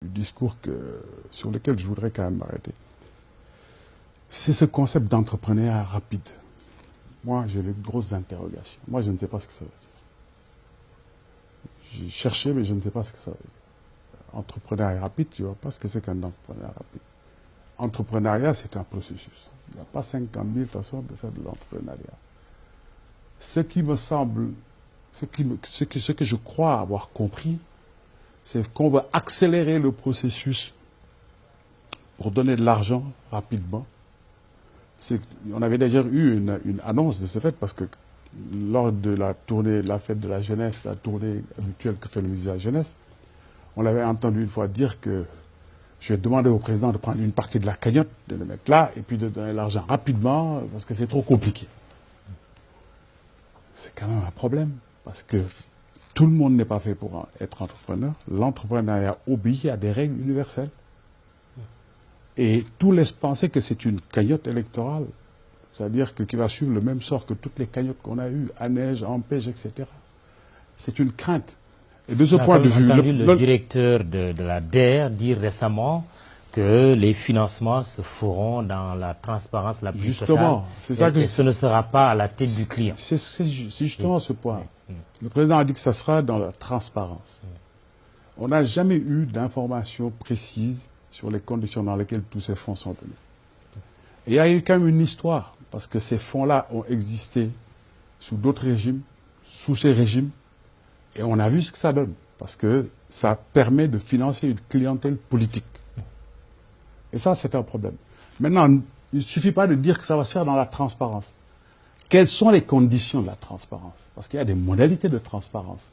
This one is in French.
du discours sur lequel je voudrais quand même m'arrêter. C'est ce concept d'entrepreneuriat rapide. Moi, j'ai de grosses interrogations. Moi, je ne sais pas ce que ça veut dire. J'ai cherché, mais je ne sais pas ce que ça veut dire. Entrepreneuriat rapide, tu ne vois pas ce que c'est qu'un entrepreneuriat rapide. Entrepreneuriat, c'est un processus. Il n'y a pas 50 000 façons de faire de l'entrepreneuriat. Ce qui me semble, ce que je crois avoir compris, c'est qu'on va accélérer le processus pour donner de l'argent rapidement. On avait déjà eu une annonce de ce fait parce que lors de la tournée, la fête de la jeunesse, la tournée habituelle que fait le ministère de la Jeunesse, on l'avait entendu une fois dire que je vais demander au président de prendre une partie de la cagnotte, de le mettre là, et puis de donner l'argent rapidement, parce que c'est trop compliqué. C'est quand même un problème, parce que tout le monde n'est pas fait pour être entrepreneur. L'entrepreneuriat obéit à des règles universelles. Et tout laisse penser que c'est une cagnotte électorale, c'est-à-dire qu'il va suivre le même sort que toutes les cagnottes qu'on a eues, ANEJ, ANPEJ, etc. C'est une crainte. Et de ce point de vue... Le directeur de la DER dit récemment que les financements se feront dans la transparence la plus justement, c'est ça que ce ne sera pas à la tête du client. C'est justement ce point. Le président a dit que ça sera dans la transparence. On n'a jamais eu d'informations précises sur les conditions dans lesquelles tous ces fonds sont venus. Et il y a eu quand même une histoire, parce que ces fonds-là ont existé sous d'autres régimes, sous ces régimes, et on a vu ce que ça donne, parce que ça permet de financer une clientèle politique. Et ça, c'est un problème. Maintenant, il ne suffit pas de dire que ça va se faire dans la transparence. Quelles sont les conditions de la transparence? Parce qu'il y a des modalités de transparence.